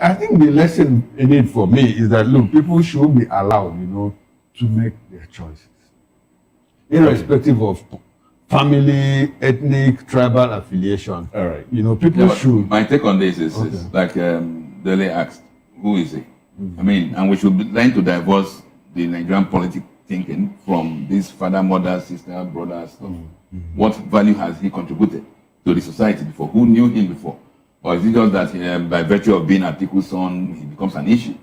I think the lesson in it for me is that, look, people should be allowed, to make their choices, irrespective of family, ethnic, tribal affiliation. All right. People should. My take on this is like Dele asked, who is he? I mean, and we should learn to divorce the Nigerian politics thinking from this father, mother, sister, brother stuff. What value has he contributed to the society before? Who knew him before? Or is it just that by virtue of being Atiku's son, he becomes an issue?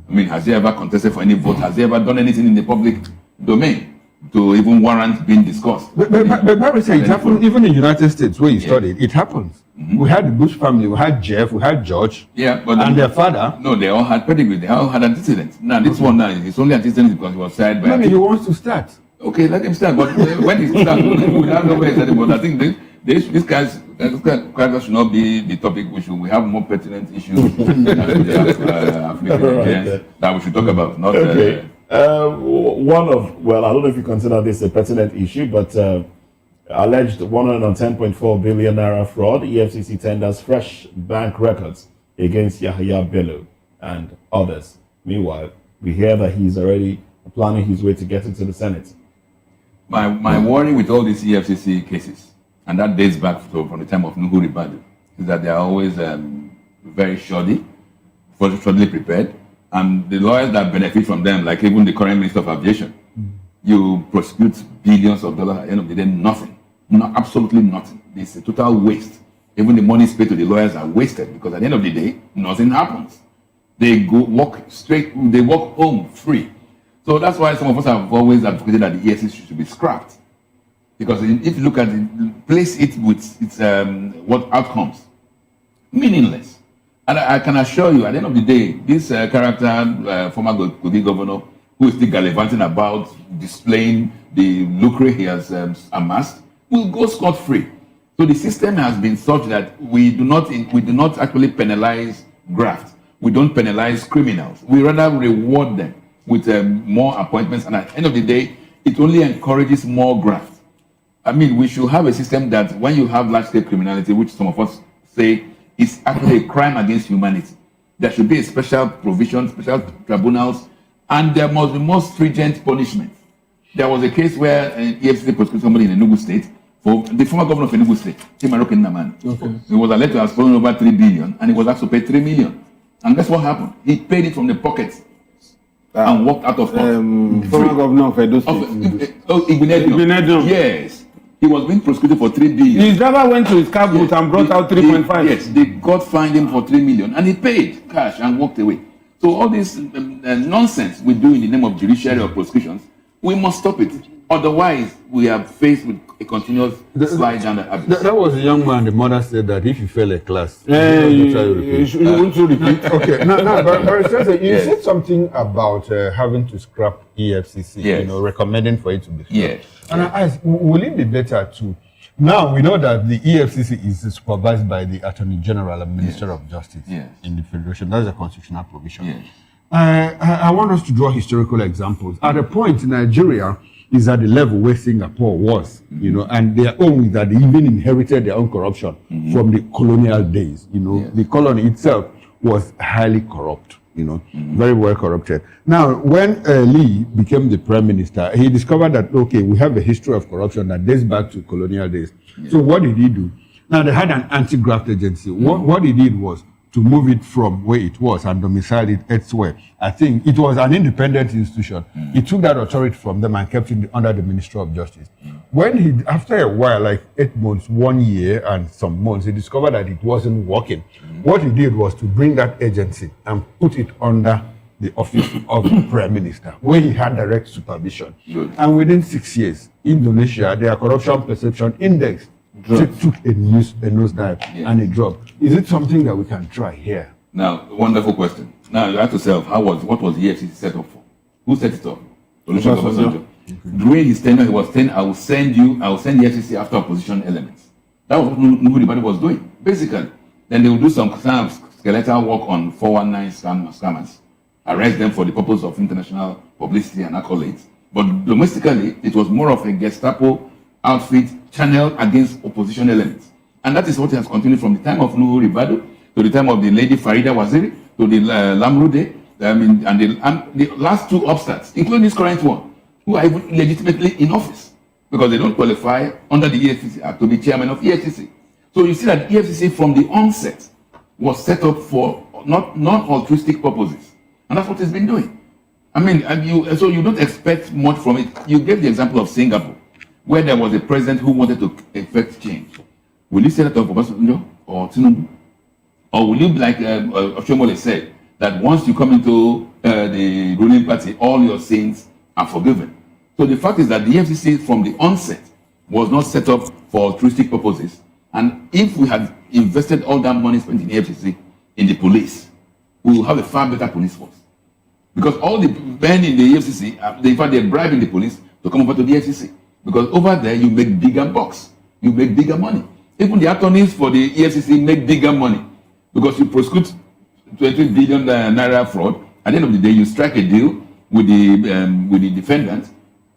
I mean, has he ever contested for any vote? Has he ever done anything in the public domain to even warrant being discussed? But it happened even in the United States where you studied. It happens. We had the Bush family, we had Jeff, we had George, and their father. No, they all had pedigree, they all had antecedents. Now, this one now is only antecedents because he was signed by... Maybe he wants to start. Okay, let him start, but when he starts, we have no way starting. But I think this guys should not be the topic. We have more pertinent issues that we should talk about. Not okay. I don't know if you consider this a pertinent issue, but alleged 110.4 billion naira fraud. EFCC tenders fresh bank records against Yahya Bello and others. Meanwhile, we hear that he's already planning his way to get into the Senate. My worry with all these EFCC cases, and that dates back from the time of Nuhu Ribadu, is that they are always very shoddily prepared, and the lawyers that benefit from them, like even the current Minister of Aviation, you prosecute billions of dollars, at the end of the day, nothing. Absolutely nothing. It's a total waste. Even the money paid to the lawyers are wasted because at the end of the day, nothing happens. They walk home free. So that's why some of us have always advocated that the EFCC should be scrapped. Because if you look at it, place it with its what outcomes, meaningless. And I can assure you, at the end of the day, this character, former Kogi governor, who is still gallivanting about displaying the lucre he has amassed, will go scot-free. So the system has been such that we do not actually penalize graft. We don't penalize criminals. We rather reward them with more appointments. And at the end of the day, it only encourages more graft. I mean, we should have a system that when you have large-scale criminality, which some of us say is actually a crime against humanity, there should be a special provision, special tribunals, and there must be more stringent punishment. There was a case where EFCC prosecuted somebody in Enugu State for the former governor of Enugu State, Chimaroke Naman. Okay. He was alleged to have stolen over 3 billion, and he was asked to pay 3 million. And guess what happened? He paid it from the pocket and walked out of court. Former governor of Edo State. Igbenedion. Yes. He was being prosecuted for 3 billion. His driver went to his car booth and brought out 3.5. Yes, the court fined him for 3 million, and he paid cash and walked away. So all this nonsense we do in the name of judiciary or prosecutions, we must stop it. Otherwise, we are faced with a continuous slide down the abyss. That was a young man. The mother said that if you fail a class, you want to repeat. Okay, but you said something about having to scrap EFCC. Recommending for it to be scrapped. Yes. And I asked, will it be better to? Now we know that the EFCC is supervised by the Attorney General and Minister of Justice in the Federation. That's a constitutional provision. Yes. I want us to draw historical examples. At a point, Nigeria is at the level where Singapore was, and their own is that they even inherited their own corruption from the colonial days. The colony itself was highly corrupt, very well corrupted. Now, when Lee became the prime minister, he discovered that, okay, we have a history of corruption that dates back to colonial days. So what did he do? Now, they had an anti-graft agency. What he did was to move it from where it was and domicile it elsewhere. I think it was an independent institution. He took that authority from them and kept it under the Ministry of Justice. When after a while, like 8 months, 1 year and some months, he discovered that it wasn't working. What he did was to bring that agency and put it under the office of the Prime Minister, where he had direct supervision. And within 6 years, Indonesia, their corruption perception index took a nosedive and a drop. Is it something that we can try here? Now, wonderful question. Now, you have to say, what was the EFCC set up for? Who set it up? During his tenure, he was saying, I will send the EFCC after opposition elements. That was what Nuhu was doing, basically. Then they will do some kind of skeletal work on 419 scammers, arrest them for the purpose of international publicity and accolades. But domestically, it was more of a Gestapo outfit channeled against opposition elements. And that is what has continued from the time of Nuhu Ribadu to the time of the lady Farida Waziri, to to the Lamrude, and the last two upstarts, including this current one, who are even legitimately in office because they don't qualify under the EFCC Act to be chairman of EFCC. So you see that EFCC from the onset was set up for not non-altruistic purposes, and that's what it's been doing. So you don't expect much from it. You gave the example of Singapore, where there was a president who wanted to effect change. Will you say that of Obasanjo or Tinubu? Or will you be like Oshomole said, that once you come into the ruling party, all your sins are forgiven? So the fact is that the EFCC from the onset was not set up for altruistic purposes. And if we had invested all that money spent in the EFCC in the police, we will have a far better police force. Because all the men in the EFCC, in fact, they're bribing the police to come over to the EFCC. Because over there, you make bigger bucks. You make bigger money. Even the attorneys for the EFCC make bigger money. Because you prosecute 20 billion naira fraud. At the end of the day, you strike a deal with the defendant.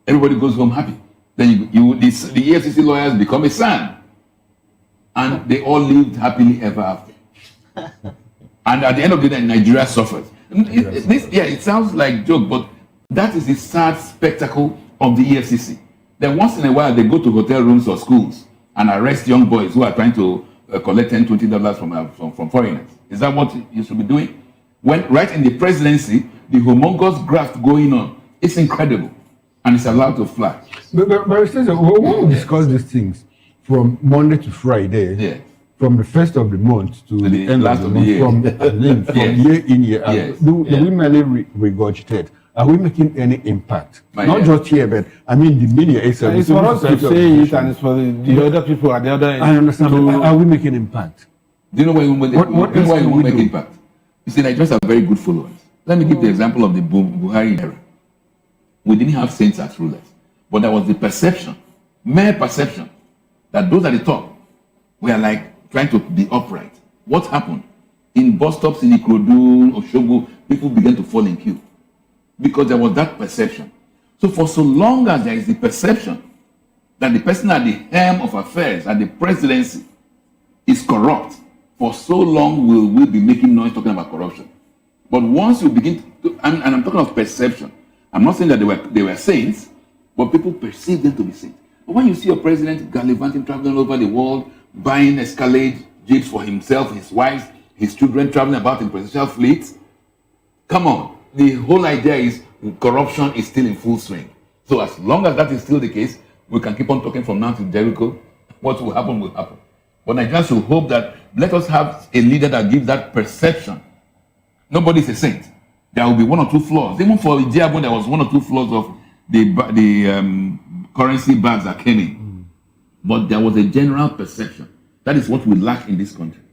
Everybody goes home happy. Then the EFCC lawyers become a son. And they all lived happily ever after. And at the end of the day, Nigeria suffers. It sounds like a joke, but that is the sad spectacle of the EFCC. Then once in a while, they go to hotel rooms or schools and arrest young boys who are trying to collect $10, $20 from foreigners. Is that what you should be doing? When right in the presidency, the humongous graft going on, it's incredible, and it's allowed to fly. But when we discuss these things from Monday to Friday, from the first of the month to the end of the month, from year in, year out, do we merely regurgitate? Are we making any impact? Not just here, but I mean the media itself. It's for us to say it, and it's for the other people at the other end. I understand. But are we making impact? Do you know why we won't make impact? You see, Nigerians are very good followers. Let me give the example of the Buhari era. We didn't have saints as rulers, but there was the perception, mere perception, that those at the top were like trying to be upright. What happened? In bus stops in Ikorodu, Osogbo, people began to fall in queue. Because there was that perception. So for so long as there is the perception that the person at the helm of affairs, at the presidency, is corrupt, for so long will we be making noise talking about corruption. But once you begin to, and I'm talking of perception, I'm not saying that they were saints, but people perceive them to be saints. But when you see your president gallivanting, traveling all over the world, buying Escalade jeeps for himself, his wives, his children, traveling about in presidential fleets, come on. The whole idea is corruption is still in full swing. So as long as that is still the case, we can keep on talking from now to Jericho. What will happen will happen. But Nigerians should hope that let us have a leader that gives that perception. Nobody is a saint. There will be one or two flaws. Even for Ijeabu, there was one or two flaws of the currency bags that came in. But there was a general perception. That is what we lack in this country.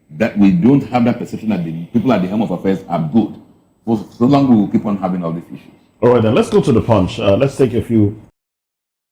That we don't have that perception that the people at the helm of affairs are good. For so long we will keep on having all these issues. All right, then let's go to the punch. Let's take a few